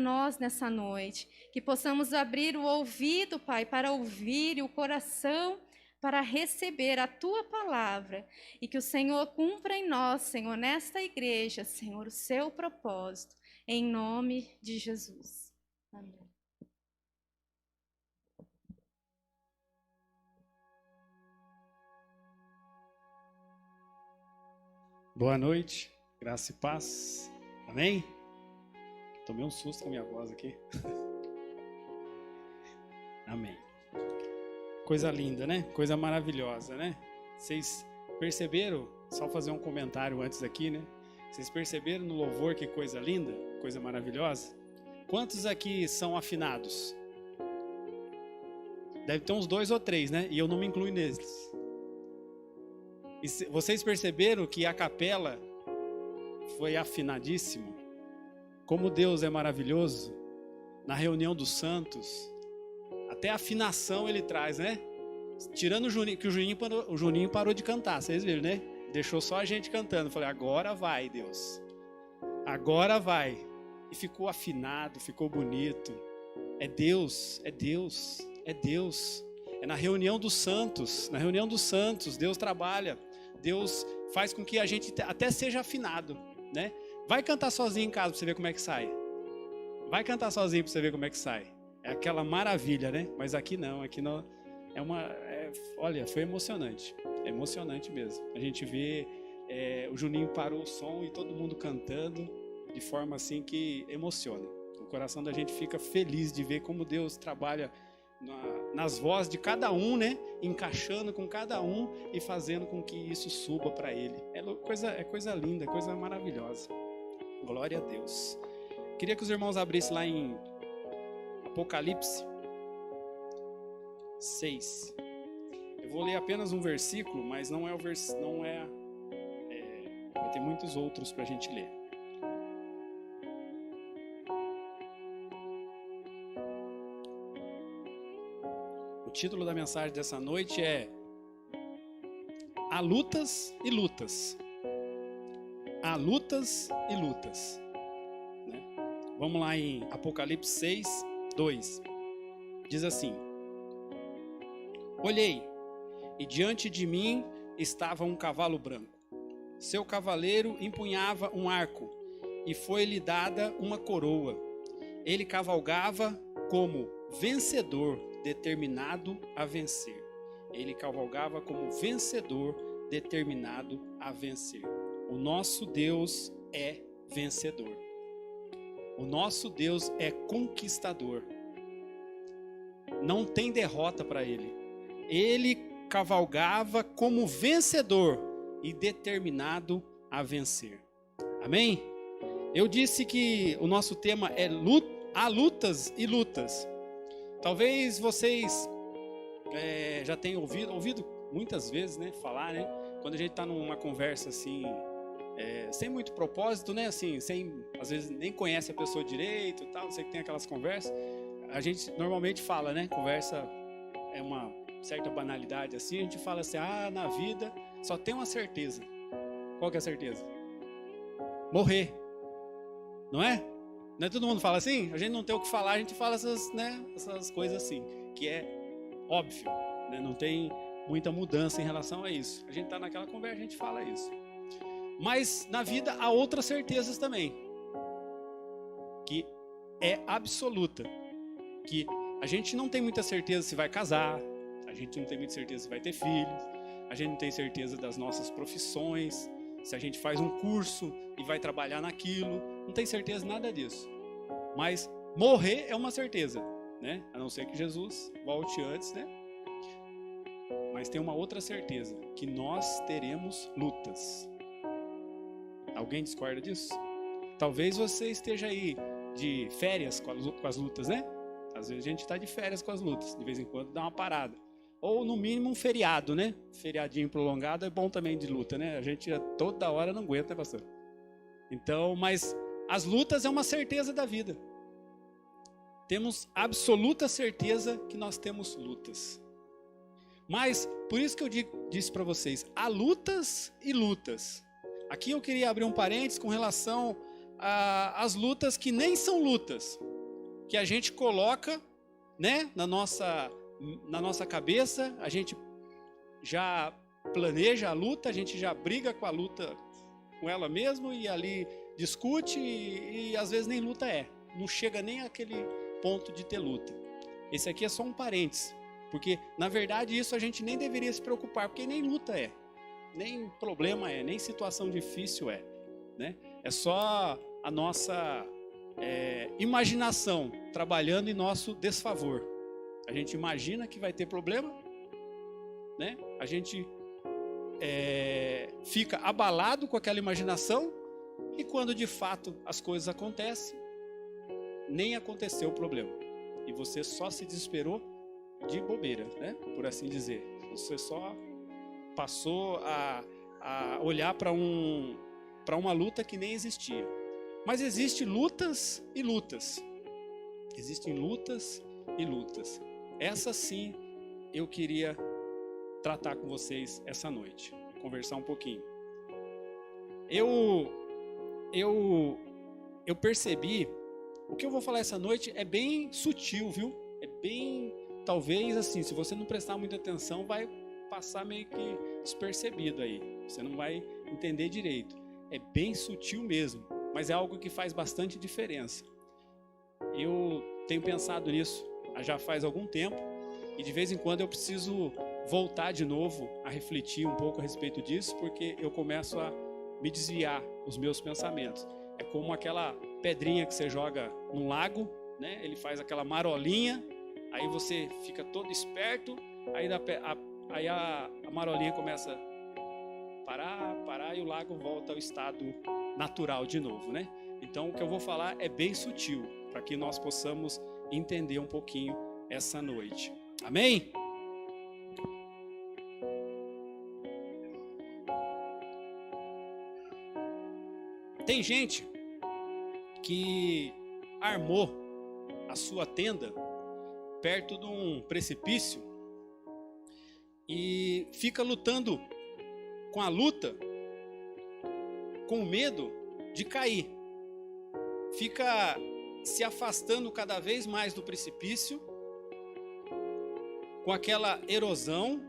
nós nessa noite, que possamos abrir o ouvido, Pai, para ouvir e o coração para receber a Tua palavra e que o Senhor cumpra em nós, Senhor, nesta igreja, Senhor, o Seu propósito, em nome de Jesus. Amém. Boa noite, graça e paz, amém? Tomei um susto com a minha voz aqui. Amém. Coisa linda, né? Coisa maravilhosa, né? Vocês perceberam, só fazer um comentário antes aqui, né? Vocês perceberam no louvor que coisa linda, coisa maravilhosa? Quantos aqui são afinados? Deve ter uns 2 ou 3, né? E eu não me incluo neles. E vocês perceberam que a capela foi afinadíssima? Como Deus é maravilhoso. Na reunião dos santos, até afinação ele traz, né? Tirando o Juninho, que o Juninho parou de cantar, vocês viram, né? Deixou só a gente cantando. Eu falei, agora vai, Deus. Agora vai. E ficou afinado, ficou bonito. É Deus, é Deus, é Deus. É na reunião dos santos, Deus trabalha. Deus faz com que a gente até seja afinado, né? Vai cantar sozinho em casa para você ver como é que sai. Vai cantar sozinho para você ver como é que sai. É aquela maravilha, né? Mas aqui não, olha, foi emocionante. É emocionante mesmo. A gente vê, o Juninho parou o som e todo mundo cantando de forma assim que emociona. O coração da gente fica feliz de ver como Deus trabalha nas vozes de cada um, né? Encaixando com cada um e fazendo com que isso suba para Ele. É coisa linda, coisa maravilhosa. Glória a Deus. Queria que os irmãos abrissem lá em Apocalipse 6. Eu vou ler apenas um versículo, mas não é o versículo, vai ter muitos outros para a gente ler. O título da mensagem dessa noite é Há lutas e lutas. Há lutas e lutas. Né? Vamos lá em Apocalipse 6, 2. Diz assim: Olhei, e diante de mim estava um cavalo branco. Seu cavaleiro empunhava um arco, e foi-lhe dada uma coroa. Ele cavalgava como vencedor, determinado a vencer. Ele cavalgava como vencedor, determinado a vencer. O nosso Deus é vencedor. O nosso Deus é conquistador. Não tem derrota para ele. Ele cavalgava como vencedor e determinado a vencer. Amém? Eu disse que o nosso tema é há lutas e lutas. Talvez vocês já tenham ouvido muitas vezes, né, falar, né? Quando a gente está numa conversa assim, sem muito propósito, né? Assim, às vezes nem conhece a pessoa direito, tal, não sei que tem aquelas conversas. A gente normalmente fala, né? Conversa é uma certa banalidade assim. A gente fala assim: na vida só tem uma certeza. Qual que é a certeza? Morrer, não é? Não é todo mundo fala assim? A gente não tem o que falar, a gente fala essas coisas assim, que é óbvio, né? Não tem muita mudança em relação a isso. A gente está naquela conversa, a gente fala isso. Mas na vida há outras certezas também, que é absoluta, que a gente não tem muita certeza se vai casar, a gente não tem muita certeza se vai ter filhos, a gente não tem certeza das nossas profissões, se a gente faz um curso e vai trabalhar naquilo, não tem certeza nada disso. Mas morrer é uma certeza, né? A não ser que Jesus volte antes, né? Mas tem uma outra certeza, que nós teremos lutas. Alguém discorda disso? Talvez você esteja aí de férias com as lutas, né? Às vezes a gente está de férias com as lutas, de vez em quando dá uma parada. Ou no mínimo um feriado, né? Feriadinho prolongado é bom também de luta, né? A gente toda hora não aguenta, né, pastor? Então, mas as lutas é uma certeza da vida. Temos absoluta certeza que nós temos lutas. Mas, por isso que eu disse para vocês, há lutas e lutas. Aqui eu queria abrir um parênteses com relação as lutas que nem são lutas, que a gente coloca, né, na nossa cabeça, a gente já planeja a luta, a gente já briga com a luta, com ela mesmo, e ali discute, e às vezes nem luta não chega nem àquele ponto de ter luta. Esse aqui é só um parênteses, porque na verdade isso a gente nem deveria se preocupar, porque nem luta nem problema nem situação difícil né? É só a nossa imaginação trabalhando em nosso desfavor. A gente imagina que vai ter problema, né? A gente fica abalado com aquela imaginação, e quando de fato as coisas acontecem, nem aconteceu o problema, e você só se desesperou de bobeira, né? Por assim dizer. Você só passou a olhar para uma luta que nem existia. Mas existem lutas e lutas. Existem lutas e lutas. Essa sim eu queria tratar com vocês essa noite, conversar um pouquinho. Eu percebi, o que eu vou falar essa noite é bem sutil, viu? É bem, talvez assim, se você não prestar muita atenção, vai passar meio que despercebido aí. Você não vai entender direito. É bem sutil mesmo, mas é algo que faz bastante diferença. Eu tenho pensado nisso já faz algum tempo, e de vez em quando eu preciso voltar de novo a refletir um pouco a respeito disso, porque eu começo a me desviar os meus pensamentos. É como aquela pedrinha que você joga num lago, né? Ele faz aquela marolinha, aí você fica todo esperto, aí a marolinha começa a parar e o lago volta ao estado natural de novo, né? Então o que eu vou falar é bem sutil, para que nós possamos entender um pouquinho essa noite. Amém? Tem gente que armou a sua tenda perto de um precipício e fica lutando com a luta, com medo de cair. Fica se afastando cada vez mais do precipício, com aquela erosão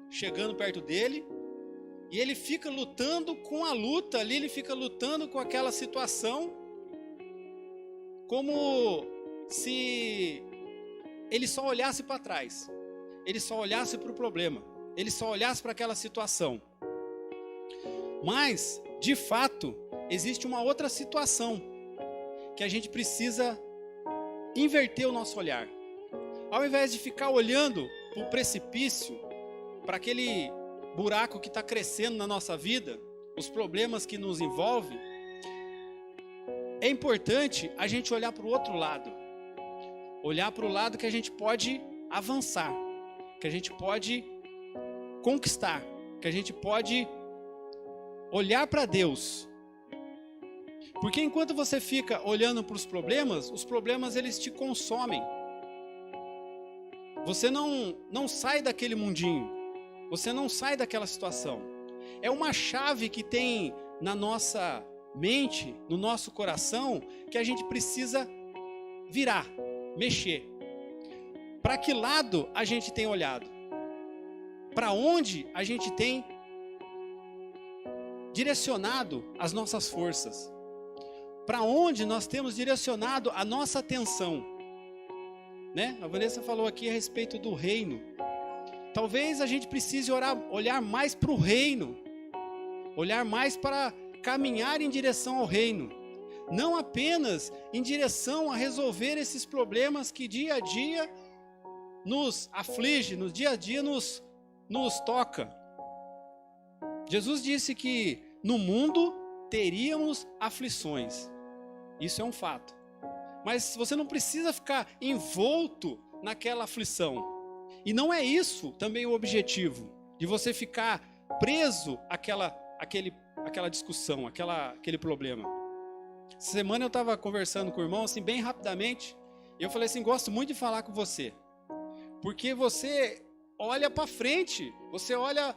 chegando perto dele, e ele fica lutando com a luta ali, ele fica lutando com aquela situação, como se ele só olhasse para trás, ele só olhasse para o problema, ele só olhasse para aquela situação. Mas, de fato, existe uma outra situação que a gente precisa inverter o nosso olhar. Ao invés de ficar olhando para o precipício, para aquele buraco que está crescendo na nossa vida, os problemas que nos envolvem, é importante a gente olhar para o outro lado. Olhar para o lado que a gente pode avançar, que a gente pode conquistar, que a gente pode olhar para Deus. Porque enquanto você fica olhando para os problemas eles te consomem. Você não sai daquele mundinho, você não sai daquela situação. É uma chave que tem na nossa mente, no nosso coração, que a gente precisa virar, mexer. Para que lado a gente tem olhado? Para onde a gente tem direcionado as nossas forças? Para onde nós temos direcionado a nossa atenção? Né? A Vanessa falou aqui a respeito do reino. Talvez a gente precise olhar mais para o reino, olhar mais para caminhar em direção ao reino, não apenas em direção a resolver esses problemas que dia a dia nos aflige, no dia a dia nos toca. Jesus disse que no mundo teríamos aflições, isso é um fato, mas você não precisa ficar envolto naquela aflição. E não é isso também o objetivo, de você ficar preso àquela discussão, aquele problema. Essa semana eu estava conversando com o irmão, assim, bem rapidamente, e eu falei assim, gosto muito de falar com você, porque você olha para frente, você olha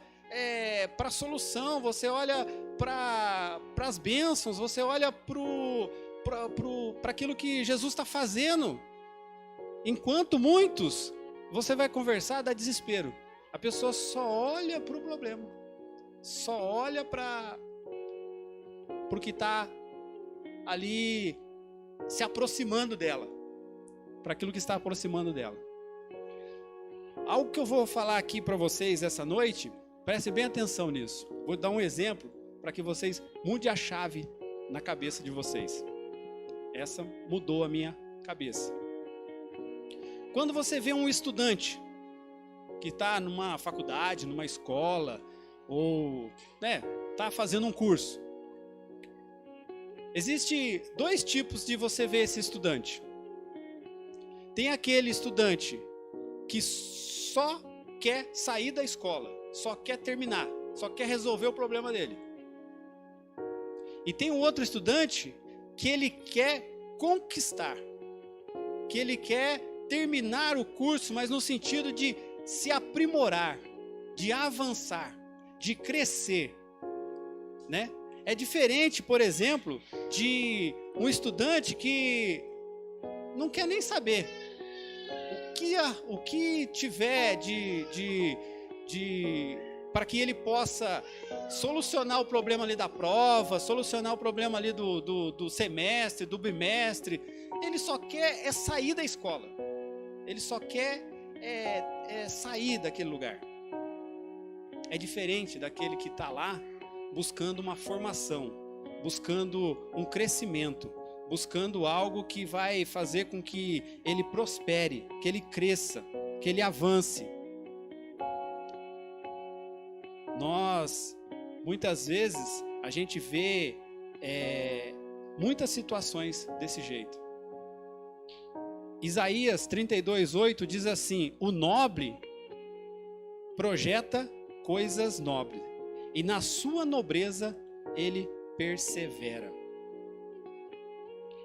para a solução, você olha para as bênçãos, você olha para para aquilo que Jesus está fazendo. Enquanto muitos, você vai conversar, dá desespero. A pessoa só olha para o problema, só olha para o que está ali se aproximando dela, para aquilo que está aproximando dela. Algo que eu vou falar aqui para vocês essa noite, preste bem atenção nisso. Vou dar um exemplo para que vocês mudem a chave na cabeça de vocês. Essa mudou a minha cabeça. Quando você vê um estudante que está numa faculdade, numa escola, ou está fazendo um curso, existe dois tipos de você ver esse estudante. Tem aquele estudante que só quer sair da escola, só quer terminar, só quer resolver o problema dele. E tem um outro estudante que ele quer conquistar, que ele quer terminar o curso, mas no sentido de se aprimorar, de avançar, de crescer, né? É diferente, por exemplo, de um estudante que não quer nem saber o que tiver para que ele possa solucionar o problema ali da prova, solucionar o problema ali do semestre, do bimestre. Ele só quer sair da escola. Ele só quer sair daquele lugar. É diferente daquele que está lá buscando uma formação, buscando um crescimento, buscando algo que vai fazer com que ele prospere, que ele cresça, que ele avance. Nós, muitas vezes, a gente vê muitas situações desse jeito. Isaías 32:8 diz assim: o nobre projeta coisas nobres, e na sua nobreza ele persevera.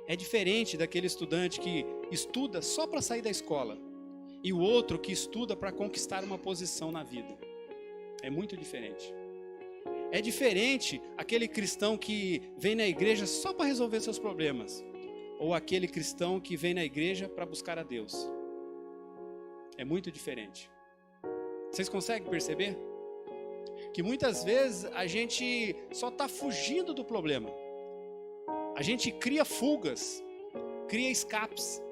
É diferente daquele estudante que estuda só para sair da escola, e o outro que estuda para conquistar uma posição na vida. É muito diferente. É diferente aquele cristão que vem na igreja só para resolver seus problemas, ou aquele cristão que vem na igreja para buscar a Deus. É muito diferente. Vocês conseguem perceber? Que muitas vezes a gente só está fugindo do problema. A gente cria fugas, cria escapes.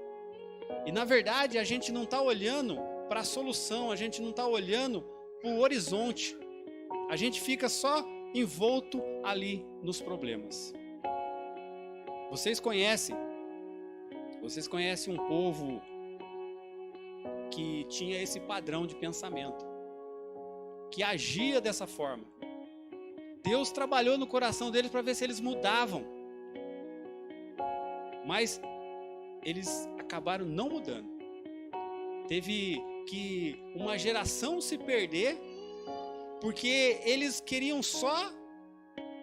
E na verdade a gente não está olhando para a solução, a gente não está olhando para o horizonte. A gente fica só envolto ali nos problemas. Vocês conhecem um povo que tinha esse padrão de pensamento, que agia dessa forma. Deus trabalhou no coração deles para ver se eles mudavam, mas eles acabaram não mudando. Teve que uma geração se perder, porque eles queriam só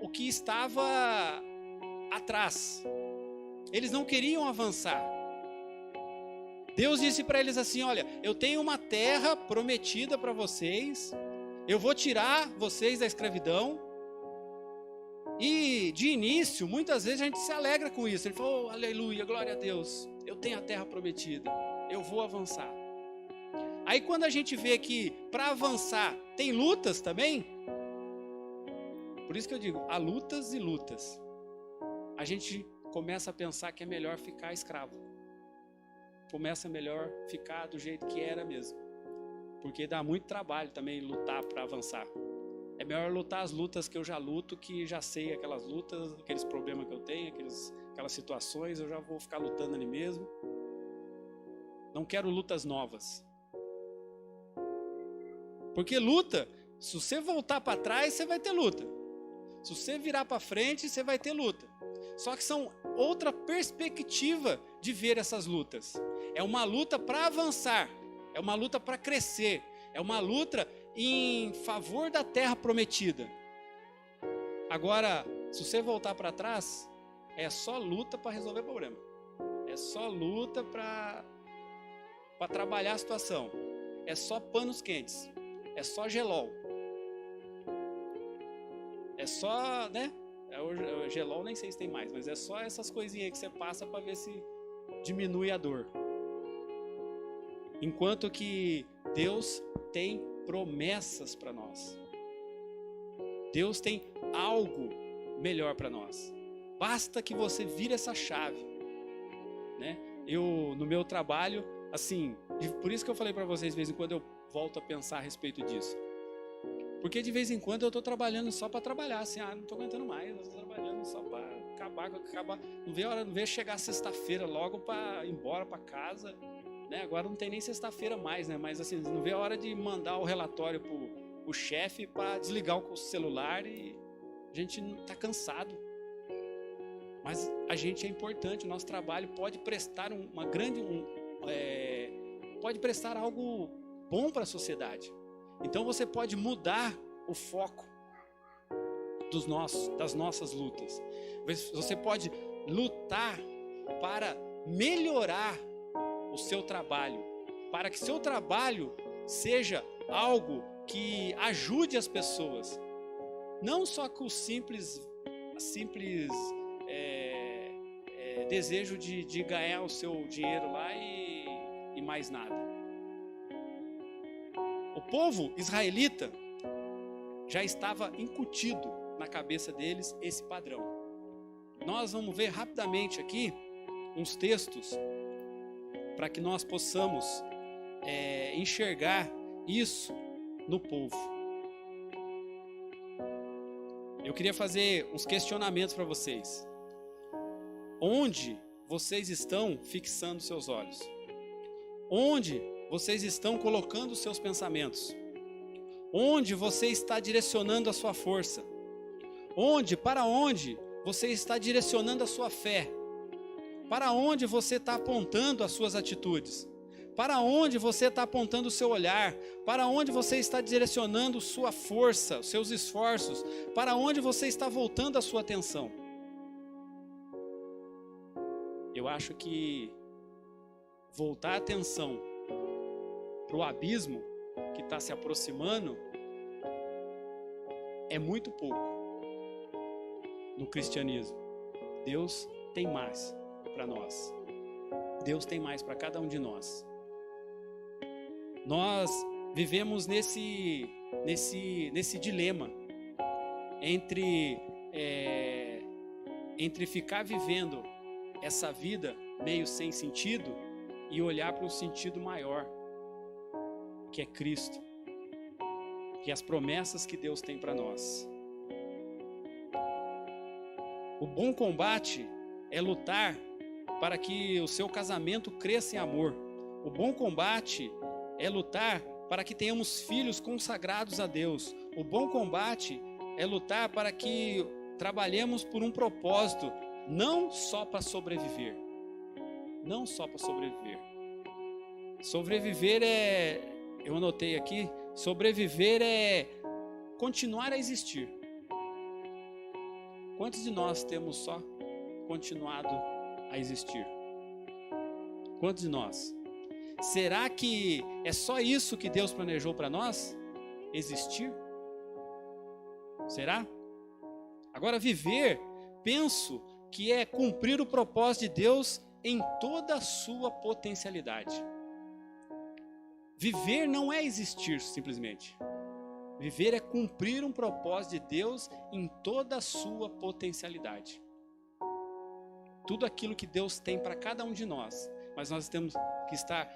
o que estava atrás. Eles não queriam avançar. Deus disse para eles assim: olha, eu tenho uma terra prometida para vocês, eu vou tirar vocês da escravidão. E de início, muitas vezes a gente se alegra com isso. Ele falou: oh, aleluia, glória a Deus, eu tenho a terra prometida, eu vou avançar. Aí quando a gente vê que para avançar tem lutas também, por isso que eu digo, há lutas e lutas, a gente começa a pensar que é melhor ficar escravo. Começa melhor ficar do jeito que era mesmo, porque dá muito trabalho também lutar para avançar. É melhor lutar as lutas que eu já luto, que já sei aquelas lutas, aqueles problemas que eu tenho, aquelas situações, eu já vou ficar lutando ali mesmo. Não quero lutas novas. Porque luta, se você voltar para trás, você vai ter luta. Se você virar para frente, você vai ter luta. Só que são outra perspectiva de ver essas lutas. É uma luta para avançar, é uma luta para crescer, é uma luta em favor da terra prometida. Agora, se você voltar para trás, é só luta para resolver o problema. É só luta para trabalhar a situação. É só panos quentes. É só gelol. É só, O gelol nem sei se tem mais, mas é só essas coisinhas aí que você passa para ver se diminui a dor. Enquanto que Deus tem promessas para nós. Deus tem algo melhor para nós. Basta que você vire essa chave, né? Eu, no meu trabalho, assim, por isso que eu falei para vocês, de vez em quando eu volto a pensar a respeito disso. Porque de vez em quando eu estou trabalhando só para trabalhar, assim, não estou aguentando mais, eu estou trabalhando só para acabar. Não vê chegar sexta-feira logo para ir embora para casa, né? Agora não tem nem sexta-feira mais, né? Mas assim, não vê a hora de mandar o relatório pro chefe para desligar o celular e a gente está cansado. Mas a gente é importante, o nosso trabalho pode prestar pode prestar algo bom para a sociedade. Então você pode mudar o foco das nossas lutas. Você pode lutar para melhorar o seu trabalho, para que seu trabalho seja algo que ajude as pessoas, não só com o simples desejo de ganhar o seu dinheiro lá e mais nada. O povo israelita já estava incutido na cabeça deles esse padrão. Nós vamos ver rapidamente aqui uns textos para que nós possamos enxergar isso no povo. Eu queria fazer uns questionamentos para vocês. Onde vocês estão fixando seus olhos? Onde vocês estão colocando os seus pensamentos? Onde você está direcionando a sua força? Para onde você está direcionando a sua fé? Para onde você está apontando as suas atitudes? Para onde você está apontando o seu olhar? Para onde você está direcionando sua força, seus esforços? Para onde você está voltando a sua atenção? Eu acho que voltar a atenção para o abismo que está se aproximando é muito pouco no cristianismo. Deus tem mais para nós. Deus tem mais para cada um de nós. Nós vivemos nesse dilema entre ficar vivendo essa vida meio sem sentido e olhar para um sentido maior, que é Cristo, que é as promessas que Deus tem para nós. O bom combate é lutar para que o seu casamento cresça em amor. O bom combate é lutar para que tenhamos filhos consagrados a Deus. O bom combate é lutar para que trabalhemos por um propósito, não só para sobreviver. Não só para sobreviver. Sobreviver eu anotei aqui, sobreviver é continuar a existir. Quantos de nós temos só continuado a existir? Quantos de nós? Será que é só isso que Deus planejou para nós? Existir? Será? Agora, viver, penso que é cumprir o propósito de Deus em toda a sua potencialidade. Viver não é existir simplesmente. Viver é cumprir um propósito de Deus em toda a sua potencialidade. Tudo aquilo que Deus tem para cada um de nós, mas nós temos que estar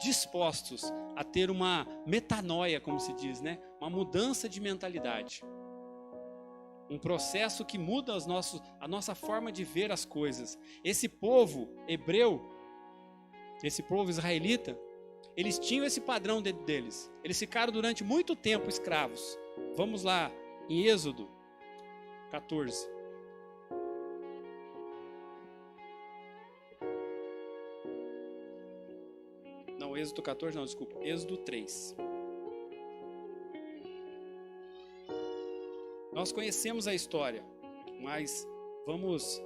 dispostos a ter uma metanoia, como se diz, né? Uma mudança de mentalidade. Um processo que muda a nossa forma de ver as coisas. Esse povo hebreu, esse povo israelita, eles tinham esse padrão dentro deles. Eles ficaram durante muito tempo escravos. Vamos lá, em Êxodo 14. Não, Êxodo 14 não, desculpa. Êxodo 3. Nós conhecemos a história, mas vamos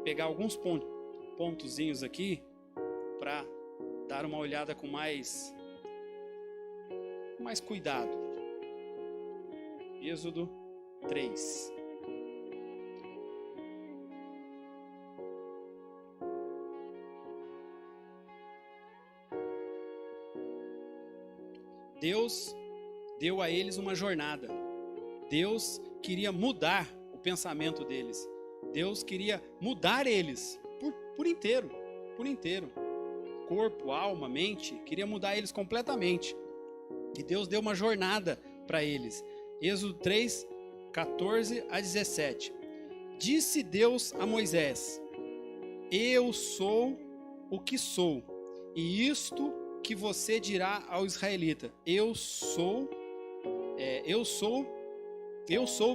pegar alguns pontozinhos aqui para dar uma olhada com mais cuidado. Êxodo 3. Deus deu a eles uma jornada. Deus queria mudar o pensamento deles. Deus queria mudar eles por inteiro. Corpo, alma, mente, queria mudar eles completamente. E Deus deu uma jornada para eles. Êxodo 3, 14 a 17. Disse Deus a Moisés: eu sou o que sou, e isto que você dirá ao israelita: eu sou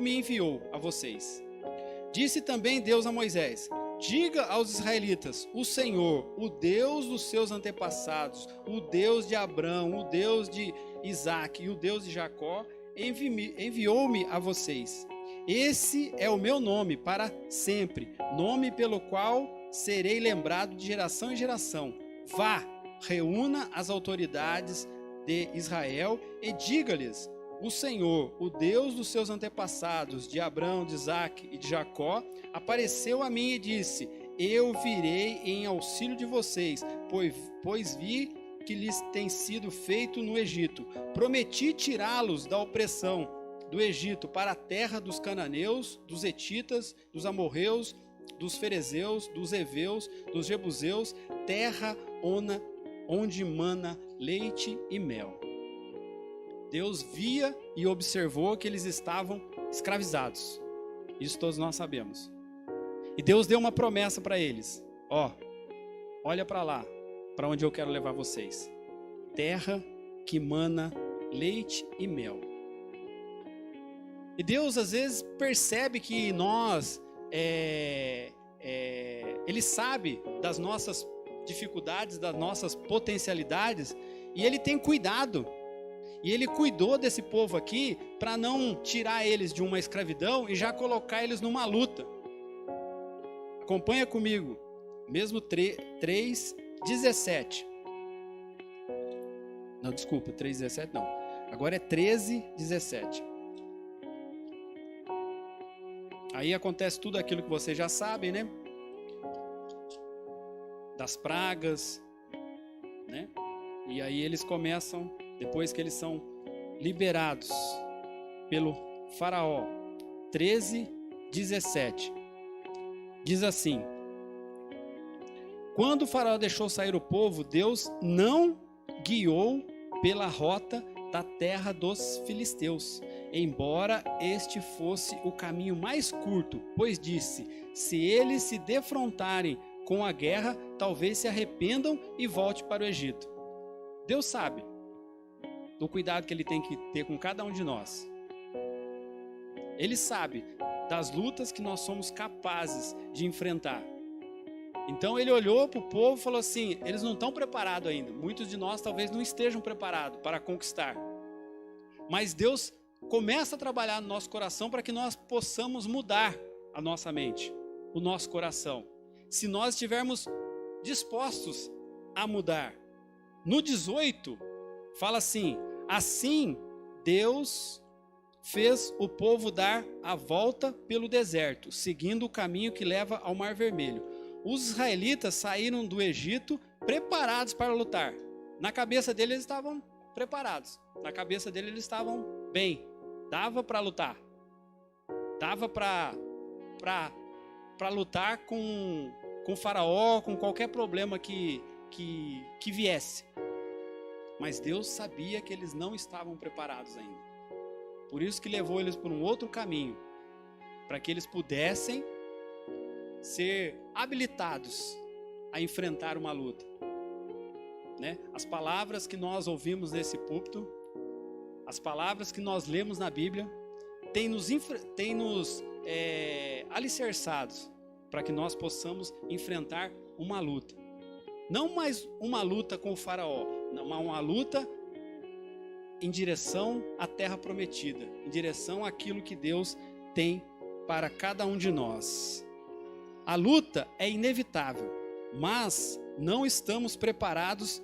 me enviou a vocês. Disse também Deus a Moisés: diga aos israelitas: o Senhor, o Deus dos seus antepassados, o Deus de Abraão, o Deus de Isaque e o Deus de Jacó, enviou-me a vocês. Esse é o meu nome para sempre, nome pelo qual serei lembrado de geração em geração. Vá, reúna as autoridades de Israel e diga-lhes: o Senhor, o Deus dos seus antepassados, de Abraão, de Isaque e de Jacó, apareceu a mim e disse: eu virei em auxílio de vocês, pois vi que lhes tem sido feito no Egito. Prometi tirá-los da opressão do Egito para a terra dos cananeus, dos hetitas, dos amorreus, dos ferezeus, dos heveus, dos jebuseus, terra onde mana leite e mel. Deus via e observou que eles estavam escravizados. Isso todos nós sabemos. E Deus deu uma promessa para eles: olha para lá, para onde eu quero levar vocês. Terra que mana leite e mel. E Deus às vezes percebe que nós, Ele sabe das nossas dificuldades, das nossas potencialidades, e Ele tem cuidado. E Ele cuidou desse povo aqui para não tirar eles de uma escravidão e já colocar eles numa luta. Acompanha comigo, mesmo 3:17. Não, desculpa, 3:17 não. Agora é 13:17. Aí acontece tudo aquilo que vocês já sabem, né? Das pragas, né? E aí eles começam, depois que eles são liberados pelo faraó. 13:17. Diz assim: quando o faraó deixou sair o povo, Deus não guiou pela rota da terra dos filisteus, embora este fosse o caminho mais curto, pois disse: se eles se defrontarem com a guerra, talvez se arrependam e volte para o Egito. Deus sabe do cuidado que Ele tem que ter com cada um de nós. Ele sabe das lutas que nós somos capazes de enfrentar. Então Ele olhou para o povo e falou assim: eles não estão preparados ainda. Muitos de nós talvez não estejam preparados para conquistar. Mas Deus começa a trabalhar no nosso coração para que nós possamos mudar a nossa mente, o nosso coração. Se nós estivermos dispostos a mudar. No 18, fala assim: assim Deus fez o povo dar a volta pelo deserto, seguindo o caminho que leva ao Mar Vermelho. Os israelitas saíram do Egito preparados para lutar. Na cabeça deles eles estavam preparados. Na cabeça deles eles estavam bem. Dava para lutar. Dava para lutar com o faraó, com qualquer problema que viesse. Mas Deus sabia que eles não estavam preparados ainda. Por isso que levou eles por um outro caminho, para que eles pudessem ser habilitados a enfrentar uma luta, né? As palavras que nós ouvimos nesse púlpito, as palavras que nós lemos na Bíblia, têm nos alicerçados para que nós possamos enfrentar uma luta. Não mais uma luta com o faraó, uma luta em direção à terra prometida, em direção àquilo que Deus tem para cada um de nós. A luta é inevitável, mas não estamos preparados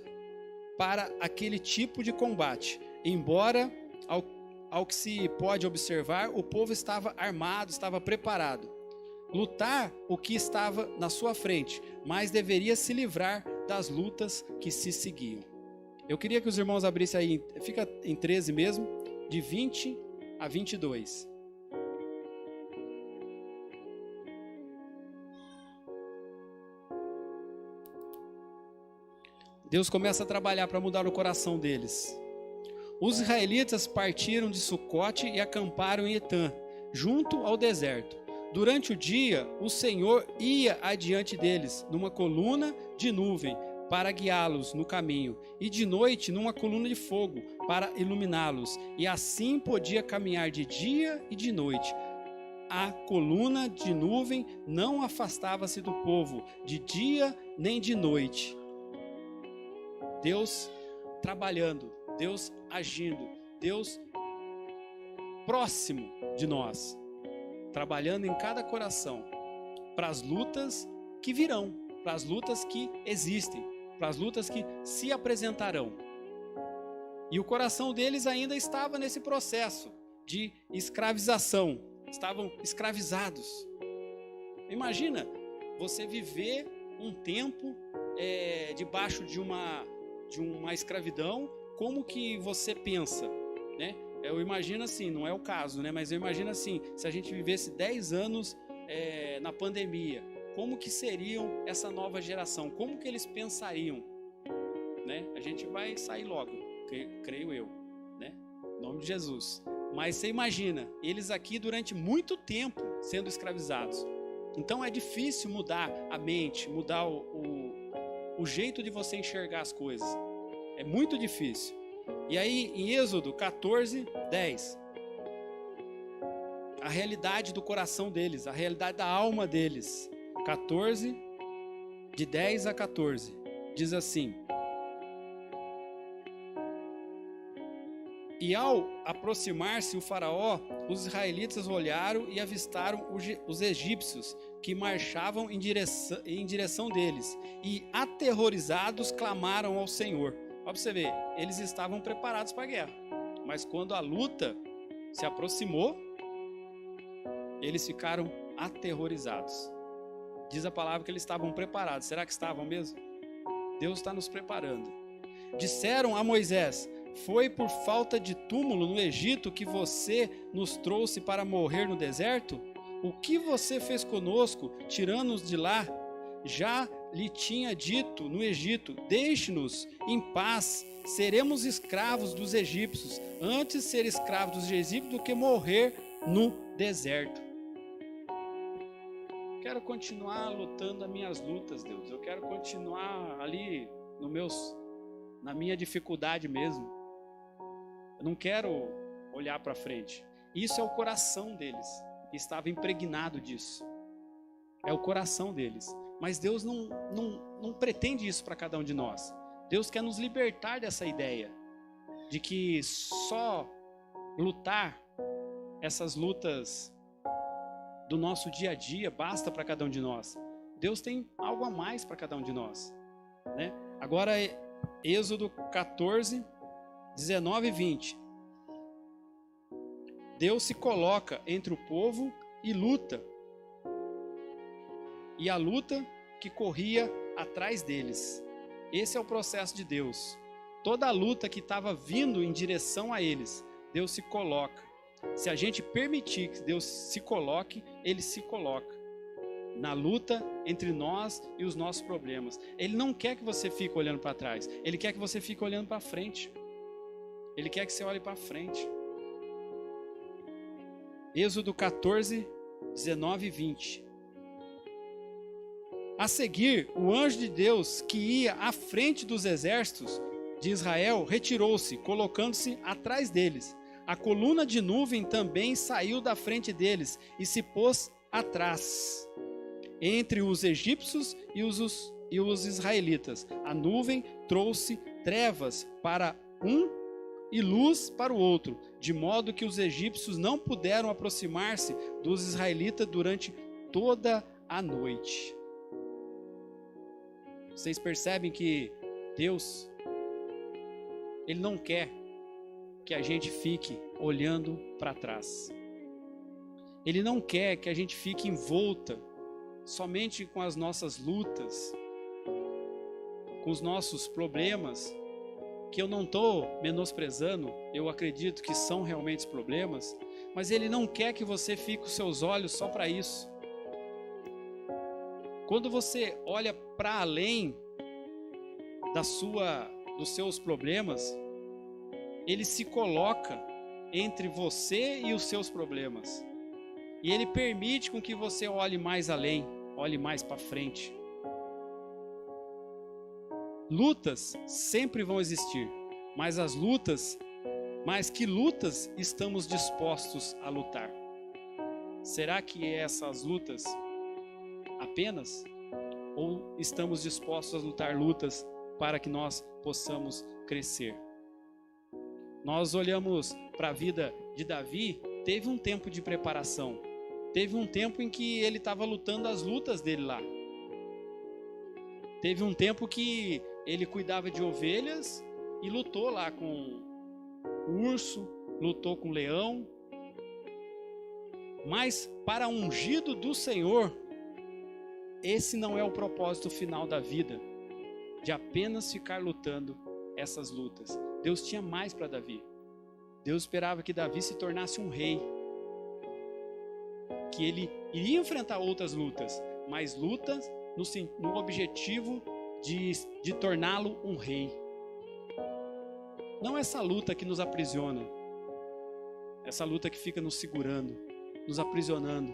para aquele tipo de combate. Embora, ao que se pode observar, o povo estava armado, estava preparado. Lutar o que estava na sua frente, mas deveria se livrar das lutas que se seguiam. Eu queria que os irmãos abrissem aí, fica em 13 mesmo, de 20 a 22. Deus começa a trabalhar para mudar o coração deles. Os israelitas partiram de Sucote e acamparam em Etã, junto ao deserto. Durante o dia, o Senhor ia adiante deles, numa coluna de nuvem, para guiá-los no caminho, e de noite numa coluna de fogo, para iluminá-los, e assim podia caminhar de dia e de noite. A coluna de nuvem não afastava-se do povo, de dia nem de noite. Deus trabalhando, Deus agindo, Deus próximo de nós, trabalhando em cada coração, para as lutas que virão, para as lutas que existem, para as lutas que se apresentarão. E o coração deles ainda estava nesse processo de escravização, estavam escravizados. Imagina você viver um tempo debaixo de uma escravidão, como que você pensa, né? Eu imagino assim, não é o caso, né? Mas eu imagino assim, se a gente vivesse 10 anos na pandemia, como que seriam essa nova geração? Como que eles pensariam? Né? A gente vai sair logo, creio eu, né? Em nome de Jesus. Mas você imagina, eles aqui durante muito tempo sendo escravizados. Então é difícil mudar a mente, mudar o jeito de você enxergar as coisas. É muito difícil. E aí, em Êxodo 14, 10, a realidade do coração deles, a realidade da alma deles. 14, de 10 a 14, diz assim: E ao aproximar-se o faraó, os israelitas olharam e avistaram os egípcios que marchavam em direção deles, e aterrorizados clamaram ao Senhor. Ó, pra você ver, eles estavam preparados para a guerra, mas quando a luta se aproximou, eles ficaram aterrorizados. Diz a palavra que eles estavam preparados. Será que estavam mesmo? Deus está nos preparando. Disseram a Moisés: foi por falta de túmulo no Egito que você nos trouxe para morrer no deserto? O que você fez conosco, tirando-nos de lá? Já lhe tinha dito no Egito: deixe-nos em paz, seremos escravos dos egípcios, antes ser escravos dos egípcios do que morrer no deserto. Quero continuar lutando as minhas lutas, Deus. Eu quero continuar ali na minha dificuldade mesmo. Eu não quero olhar para frente. Isso é o coração deles. Estava impregnado disso. É o coração deles. Mas Deus não pretende isso para cada um de nós. Deus quer nos libertar dessa ideia de que só lutar essas lutas do nosso dia a dia basta para cada um de nós. Deus tem algo a mais para cada um de nós, né? Agora, Êxodo 14, 19 e 20. Deus se coloca entre o povo e luta. E a luta que corria atrás deles. Esse é o processo de Deus. Toda a luta que estava vindo em direção a eles, Deus se coloca. Se a gente permitir que Deus se coloque, Ele se coloca na luta entre nós e os nossos problemas. Ele não quer que você fique olhando para trás. Ele quer que você fique olhando para frente. Ele quer que você olhe para frente. Êxodo 14, 19 e 20. A seguir, o anjo de Deus que ia à frente dos exércitos de Israel retirou-se, colocando-se atrás deles. A coluna de nuvem também saiu da frente deles e se pôs atrás, entre os egípcios e os israelitas. A nuvem trouxe trevas para um e luz para o outro, de modo que os egípcios não puderam aproximar-se dos israelitas durante toda a noite. Vocês percebem que Deus, Ele não quer que a gente fique olhando para trás. Ele não quer que a gente fique envolta somente com as nossas lutas, com os nossos problemas, que eu não estou menosprezando, eu acredito que são realmente problemas, mas Ele não quer que você fique os seus olhos só para isso. Quando você olha para além dos seus problemas, Ele se coloca entre você e os seus problemas. E Ele permite com que você olhe mais além, olhe mais para frente. Lutas sempre vão existir, mas que lutas estamos dispostos a lutar? Será que essas lutas apenas? Ou estamos dispostos a lutar lutas para que nós possamos crescer? Nós olhamos para a vida de Davi, teve um tempo de preparação, teve um tempo em que ele estava lutando as lutas dele lá. Teve um tempo que ele cuidava de ovelhas e lutou lá com o urso, lutou com o leão. Mas para ungido do Senhor, esse não é o propósito final da vida, de apenas ficar lutando essas lutas. Deus tinha mais para Davi. Deus esperava que Davi se tornasse um rei, que ele iria enfrentar outras lutas, mas lutas no objetivo de torná-lo um rei. Não essa luta que nos aprisiona, essa luta que fica nos segurando, nos aprisionando.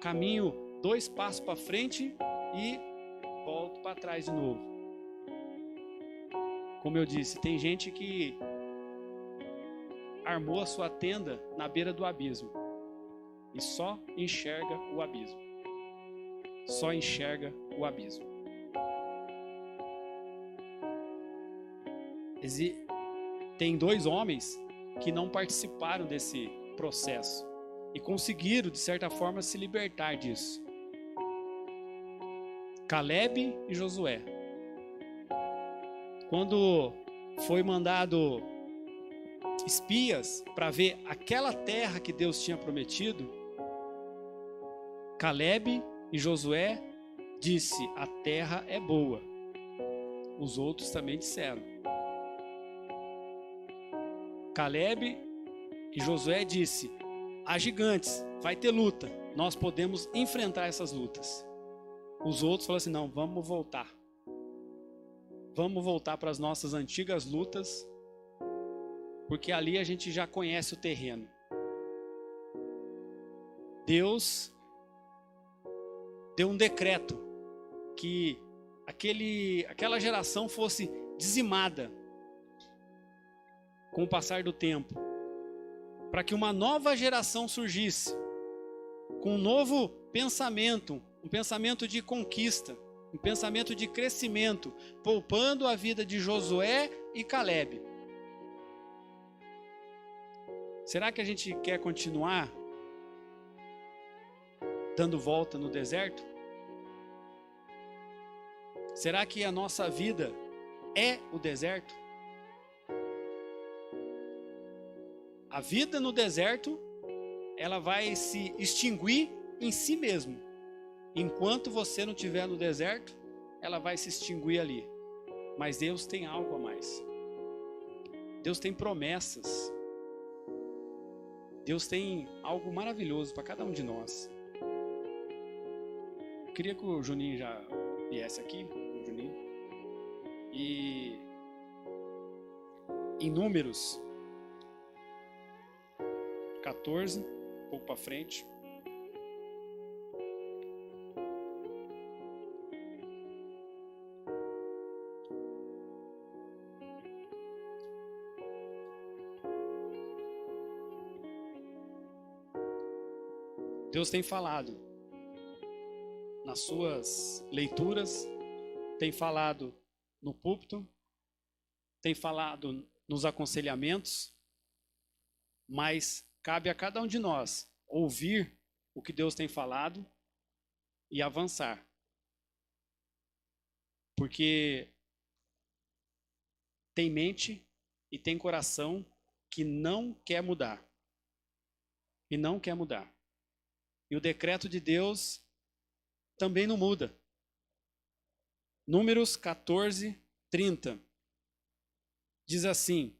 Caminho 2 passos para frente e volto para trás de novo. Como eu disse, tem gente que armou a sua tenda na beira do abismo e só enxerga o abismo. Só enxerga o abismo. Tem 2 homens que não participaram desse processo e conseguiram, de certa forma, se libertar disso. Caleb e Josué. Quando foi mandado espias para ver aquela terra que Deus tinha prometido, Caleb e Josué disse: a terra é boa. Os outros também disseram. Caleb e Josué disse: há gigantes, vai ter luta, nós podemos enfrentar essas lutas. Os outros falaram assim: não, vamos voltar. Vamos voltar para as nossas antigas lutas, porque ali a gente já conhece o terreno. Deus deu um decreto que aquela geração fosse dizimada com o passar do tempo, para que uma nova geração surgisse com um novo pensamento, um pensamento de conquista, um pensamento de crescimento, poupando a vida de Josué e Caleb. Será que a gente quer continuar dando volta no deserto? Será que a nossa vida é o deserto? A vida no deserto, ela vai se extinguir em si mesmo. Enquanto você não estiver no deserto, ela vai se extinguir ali. Mas Deus tem algo a mais. Deus tem promessas. Deus tem algo maravilhoso para cada um de nós. Eu queria que o Juninho já viesse aqui, o Juninho. E em Números 14, um pouco para frente. Deus tem falado nas suas leituras, tem falado no púlpito, tem falado nos aconselhamentos, mas cabe a cada um de nós ouvir o que Deus tem falado e avançar. Porque tem mente e tem coração que não quer mudar. E não quer mudar. E o decreto de Deus também não muda. Números 14, 30. diz assim: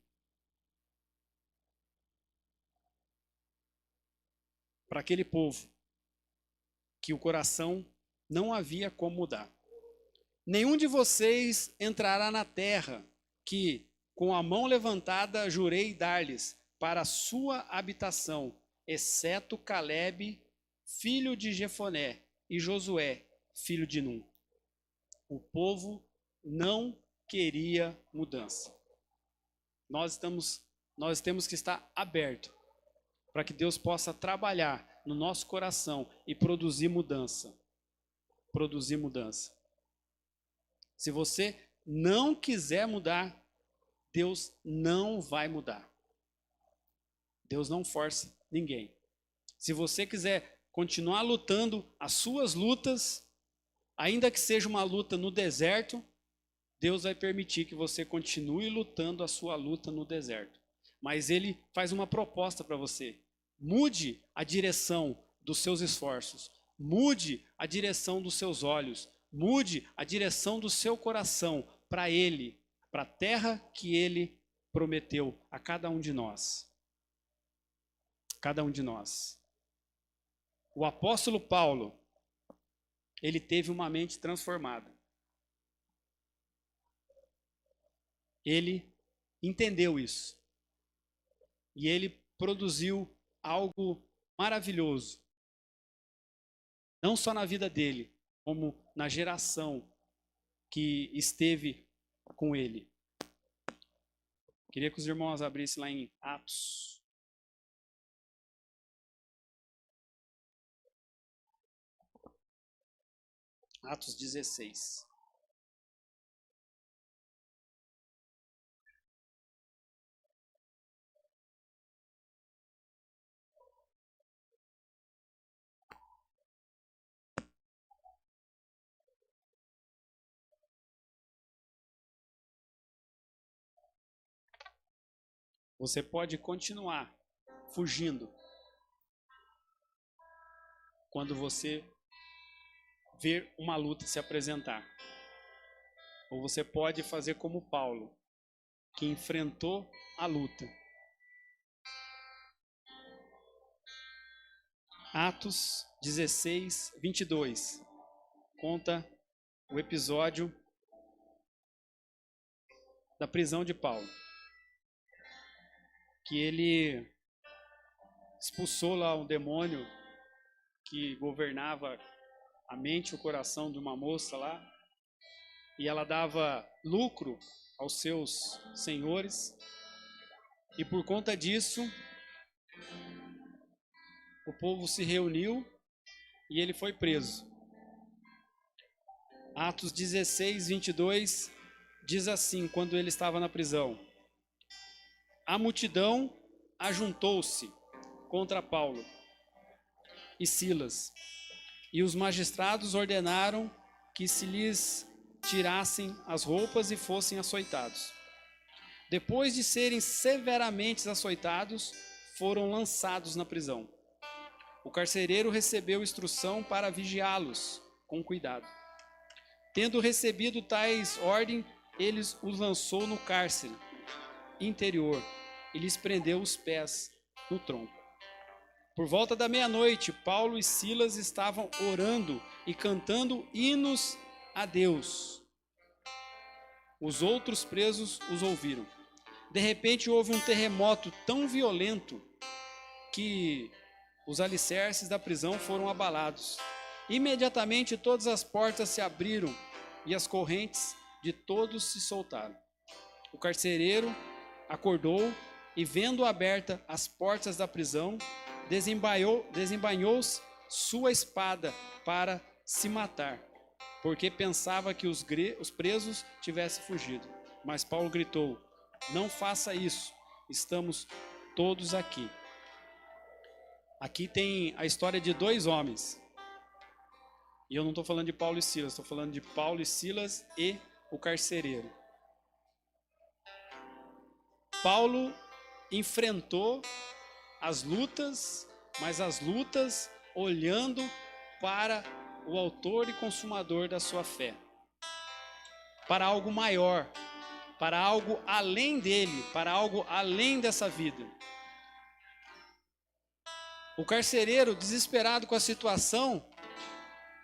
para aquele povo que o coração não havia como mudar. Nenhum de vocês entrará na terra que, com a mão levantada, jurei dar-lhes para a sua habitação, exceto Calebe, filho de Jefoné, e Josué, filho de Num. O povo não queria mudança. Nós temos que estar aberto para que Deus possa trabalhar no nosso coração e produzir mudança. Produzir mudança. Se você não quiser mudar, Deus não vai mudar. Deus não força ninguém. Se você quiser continuar lutando as suas lutas, ainda que seja uma luta no deserto, Deus vai permitir que você continue lutando a sua luta no deserto. Mas Ele faz uma proposta para você. Mude a direção dos seus esforços. Mude a direção dos seus olhos. Mude a direção do seu coração para Ele, para a terra que Ele prometeu a cada um de nós. Cada um de nós. O apóstolo Paulo, ele teve uma mente transformada. Ele entendeu isso. E ele produziu algo maravilhoso. Não só na vida dele, como na geração que esteve com ele. Queria que os irmãos abrissem lá em Atos. Atos 16. Você pode continuar fugindo quando você ver uma luta se apresentar. Ou você pode fazer como Paulo, que enfrentou a luta. Atos 16, 22. Conta o episódio da prisão de Paulo. Que ele expulsou lá um demônio que governava a mente e o coração de uma moça lá. E ela dava lucro aos seus senhores. E por conta disso, o povo se reuniu e ele foi preso. Atos 16, 22 diz assim, quando ele estava na prisão: a multidão ajuntou-se contra Paulo e Silas, e os magistrados ordenaram que se lhes tirassem as roupas e fossem açoitados. Depois de serem severamente açoitados, foram lançados na prisão. O carcereiro recebeu instrução para vigiá-los com cuidado. Tendo recebido tais ordens, ele os lançou no cárcere interior e lhes prendeu os pés no tronco. Por volta da meia-noite, Paulo e Silas estavam orando e cantando hinos a Deus. Os outros presos os ouviram. De repente houve um terremoto tão violento que os alicerces da prisão foram abalados. Imediatamente todas as portas se abriram e as correntes de todos se soltaram. O carcereiro acordou e, vendo aberta as portas da prisão, desembainhou sua espada para se matar, porque pensava que os presos tivessem fugido. Mas Paulo gritou: não faça isso, estamos todos aqui. Aqui tem a história de dois homens. E eu não estou falando de Paulo e Silas, estou falando de Paulo e Silas e o carcereiro. Paulo enfrentou as lutas, mas as lutas olhando para o autor e consumador da sua fé, para algo maior, para algo além dele, para algo além dessa vida. O carcereiro, desesperado com a situação,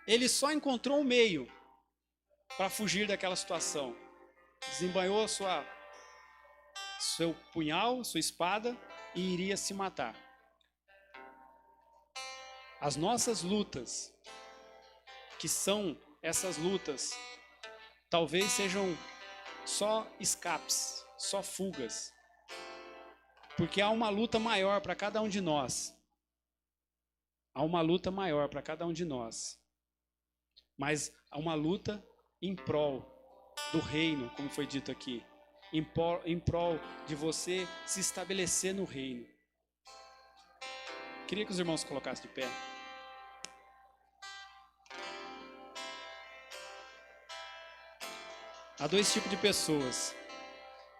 ele só encontrou um meio para fugir daquela situação. Desembainhou seu punhal, sua espada e iria se matar. As nossas lutas, que são essas lutas, talvez sejam só escapes, só fugas. Porque há uma luta maior para cada um de nós. Há uma luta maior para cada um de nós. Mas há uma luta em prol do reino, como foi dito aqui. Em prol de você se estabelecer no reino. Queria que os irmãos se colocassem de pé. Há dois tipos de pessoas.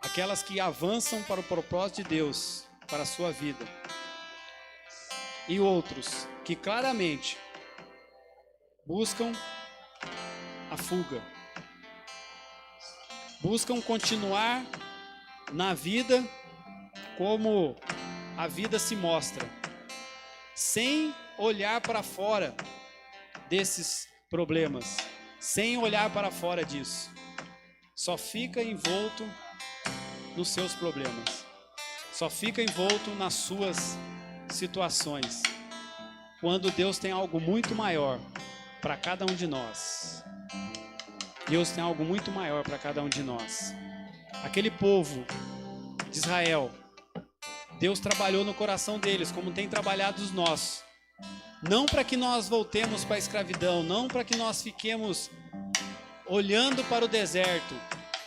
Aquelas que avançam para o propósito de Deus, para a sua vida. E outros que claramente buscam a fuga. Buscam continuar na vida como a vida se mostra, sem olhar para fora desses problemas, sem olhar para fora disso. Só fica envolto nos seus problemas, só fica envolto nas suas situações, quando Deus tem algo muito maior para cada um de nós. Deus tem algo muito maior para cada um de nós. Aquele povo de Israel, Deus trabalhou no coração deles, como tem trabalhado os nossos. Não para que nós voltemos para a escravidão, não para que nós fiquemos olhando para o deserto,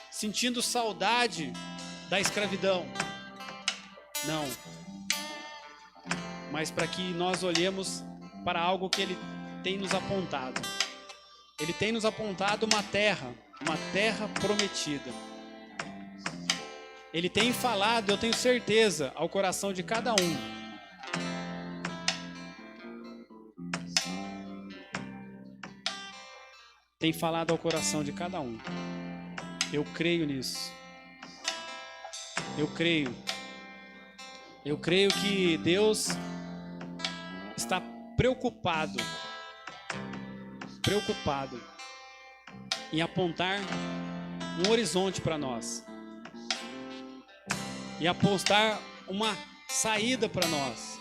sentindo saudade da escravidão. Não. Mas para que nós olhemos para algo que Ele tem nos apontado. Ele tem nos apontado uma terra prometida. Ele tem falado, eu tenho certeza, ao coração de cada um. Tem falado ao coração de cada um. Eu creio nisso. Eu creio. Eu creio que Deus está preocupado em apontar um horizonte para nós. E apostar uma saída para nós.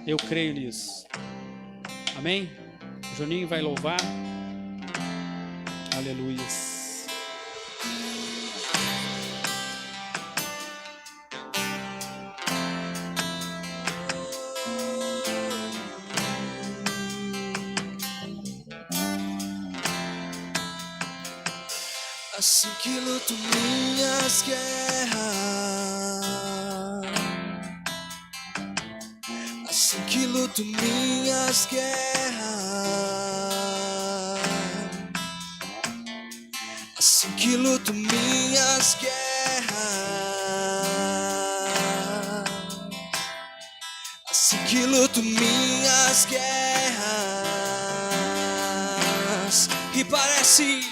Eu creio nisso. Amém? O Juninho vai louvar. Aleluia. Assim que luto minhas guerras, assim que luto minhas guerras, assim que luto minhas guerras, assim que luto minhas guerras, e parece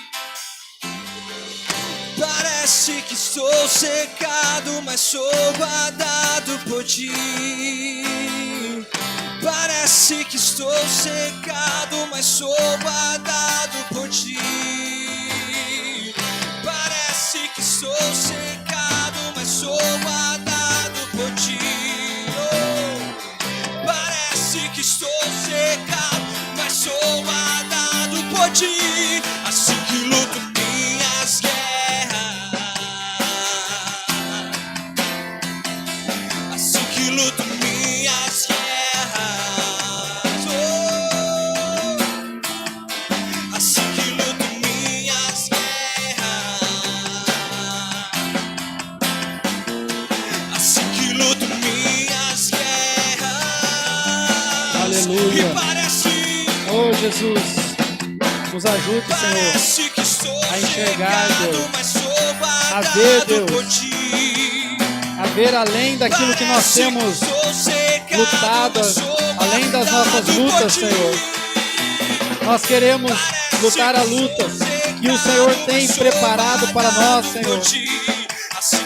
que estou secado, mas sou guardado por ti. Parece que estou secado, mas sou guardado por ti. Parece que estou secado, mas sou guardado por ti. Oh, parece que estou secado, mas sou guardado por ti. Assim que luto minhas guerras, luto minhas guerras, oh, assim que luto minhas guerras, assim que luto minhas guerras. Aleluia. E parece, oh Jesus, nos ajude, Senhor, a enxergar, Deus, a ver, Deus, a ver além daquilo que nós temos lutado, além das nossas lutas, Senhor. Nós queremos lutar a luta que o Senhor tem preparado para nós, Senhor.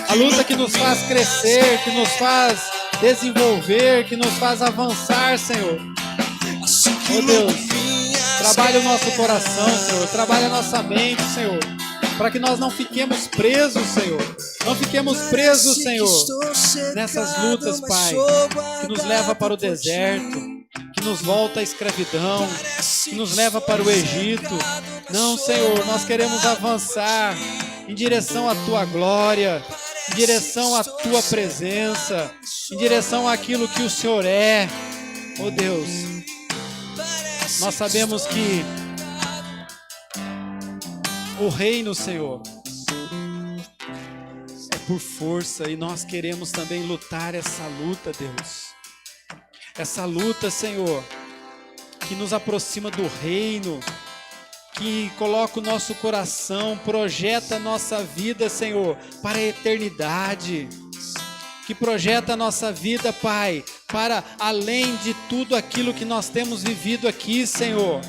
A luta que nos faz crescer, que nos faz desenvolver, que nos faz avançar, Senhor. Oh Deus, trabalha o nosso coração, Senhor. Trabalha a nossa mente, Senhor. Para que nós não fiquemos presos, Senhor. Não fiquemos presos, Senhor, nessas lutas, Pai, que nos leva para o deserto, que nos volta à escravidão, que nos leva para o Egito. Não, Senhor, nós queremos avançar em direção à Tua glória, em direção à Tua presença, em direção àquilo que o Senhor é. Oh Deus, nós sabemos que o reino, Senhor, é por força e nós queremos também lutar essa luta, Deus. Essa luta, Senhor, que nos aproxima do reino, que coloca o nosso coração, projeta a nossa vida, Senhor, para a eternidade. Que projeta a nossa vida, Pai, para além de tudo aquilo que nós temos vivido aqui, Senhor.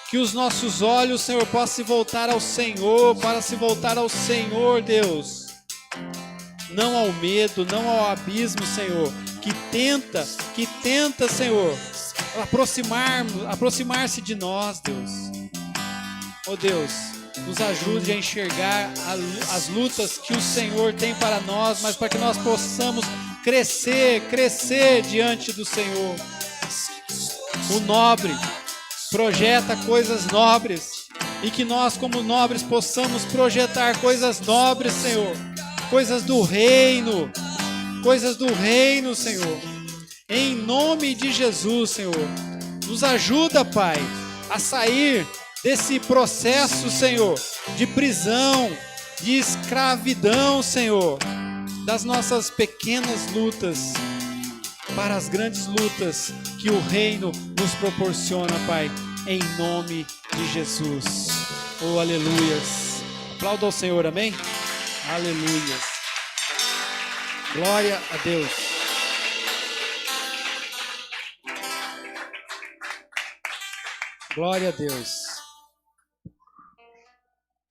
Que os nossos olhos, Senhor, possam se voltar ao Senhor, para se voltar ao Senhor, Deus. Não ao medo, não ao abismo, Senhor, que tenta, Senhor, aproximar-se de nós, Deus. Oh Deus, nos ajude a enxergar as lutas que o Senhor tem para nós, mas para que nós possamos crescer diante do Senhor. O nobre projeta coisas nobres, e que nós, como nobres, possamos projetar coisas nobres, Senhor, coisas do reino, Senhor, em nome de Jesus, Senhor. Nos ajuda, Pai, a sair desse processo, Senhor, de prisão, de escravidão, Senhor, das nossas pequenas lutas, para as grandes lutas que o reino nos proporciona, Pai, em nome de Jesus. Oh, aleluias. Aplauda ao Senhor, amém? Aleluias. Glória a Deus. Glória a Deus.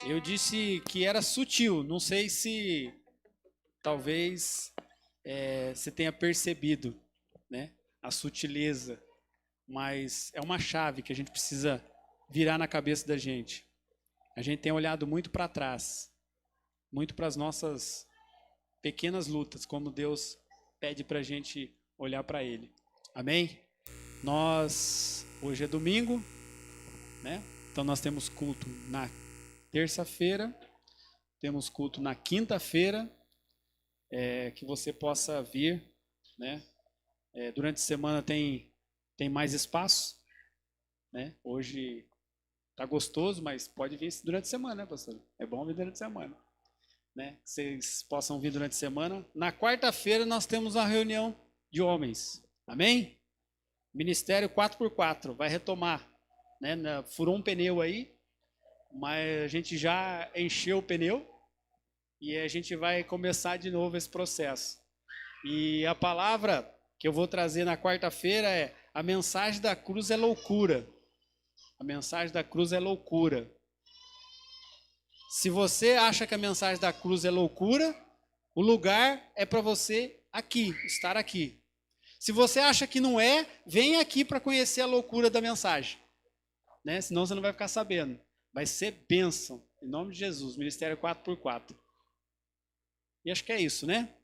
Eu disse que era sutil, não sei se talvez você tenha percebido, né, a sutileza, mas é uma chave que a gente precisa virar na cabeça da gente. A gente tem olhado muito para trás, muito para as nossas pequenas lutas, como Deus pede para a gente olhar para Ele. Amém? Hoje é domingo, né? Então nós temos culto na terça-feira, temos culto na quinta-feira, que você possa vir, né? Durante a semana tem mais espaço, né? Hoje tá gostoso, mas pode vir durante a semana, né, pastor? É bom vir durante a semana, né? Vocês possam vir durante a semana. Na quarta-feira nós temos uma reunião de homens, amém? Ministério 4x4 vai retomar, né? Furou um pneu aí, mas a gente já encheu o pneu e a gente vai começar de novo esse processo. E a palavra que eu vou trazer na quarta-feira é: a mensagem da cruz é loucura. A mensagem da cruz é loucura. Se você acha que a mensagem da cruz é loucura, o lugar é para você aqui, estar aqui. Se você acha que não é, vem aqui para conhecer a loucura da mensagem, né? Senão você não vai ficar sabendo. Vai ser bênção, em nome de Jesus, Ministério 4x4. E acho que é isso, né?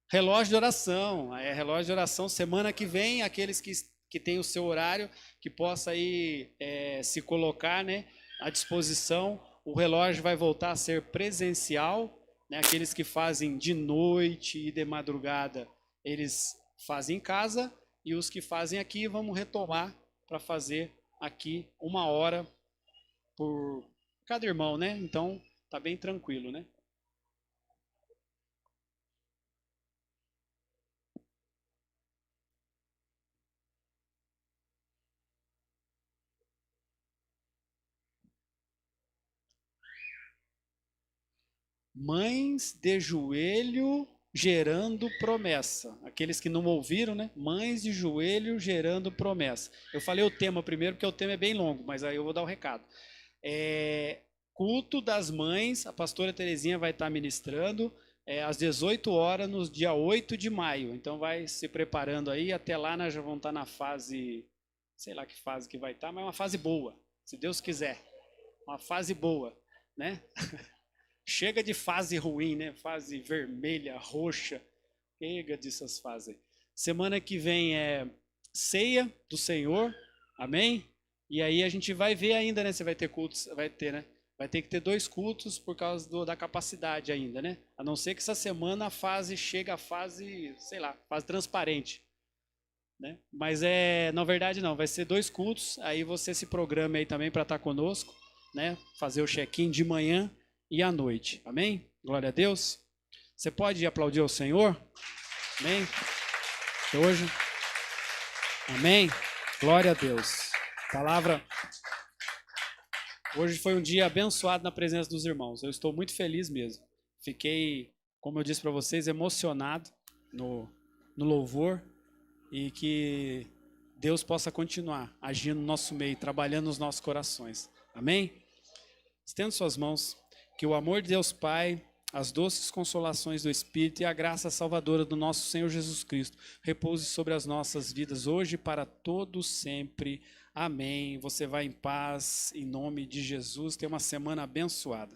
Relógio de oração, relógio de oração, semana que vem, aqueles que têm o seu horário, que possa aí se colocar, né, à disposição. O relógio vai voltar a ser presencial, né? Aqueles que fazem de noite e de madrugada, eles fazem em casa, e os que fazem aqui, vamos retomar para fazer aqui 1 hora por cada irmão, né? Então, tá bem tranquilo, né? Mães de joelho gerando promessa. Aqueles que não ouviram, né? Mães de joelho gerando promessa. Eu falei o tema primeiro, porque o tema é bem longo, mas aí eu vou dar o recado. culto das mães, a pastora Terezinha vai estar ministrando às 18 horas no dia 8 de maio. Então vai se preparando aí, até lá nós já vamos estar na fase, sei lá que fase que vai estar, mas é uma fase boa, se Deus quiser. Uma fase boa, né? Chega de fase ruim, né? Fase vermelha, roxa. Chega dessas fases. Semana que vem é ceia do Senhor, amém? E aí a gente vai ver ainda, né? Você vai ter cultos, vai ter, né? Vai ter que ter 2 cultos por causa da capacidade ainda, né? A não ser que essa semana a fase chega a fase, sei lá, fase transparente, né? Mas na verdade não, vai ser 2 cultos, aí você se programa aí também para estar conosco, né? Fazer o check-in de manhã e à noite, amém? Glória a Deus. Você pode aplaudir ao Senhor? Amém? Hoje, amém? Glória a Deus. Palavra. Hoje foi um dia abençoado na presença dos irmãos. Eu estou muito feliz mesmo. Fiquei, como eu disse para vocês, emocionado no louvor e que Deus possa continuar agindo no nosso meio, trabalhando nos nossos corações. Amém? Estenda suas mãos. Que o amor de Deus Pai, as doces consolações do Espírito e a graça salvadora do nosso Senhor Jesus Cristo repouse sobre as nossas vidas hoje e para todos sempre. Amém. Você vai em paz, em nome de Jesus. Tenha uma semana abençoada.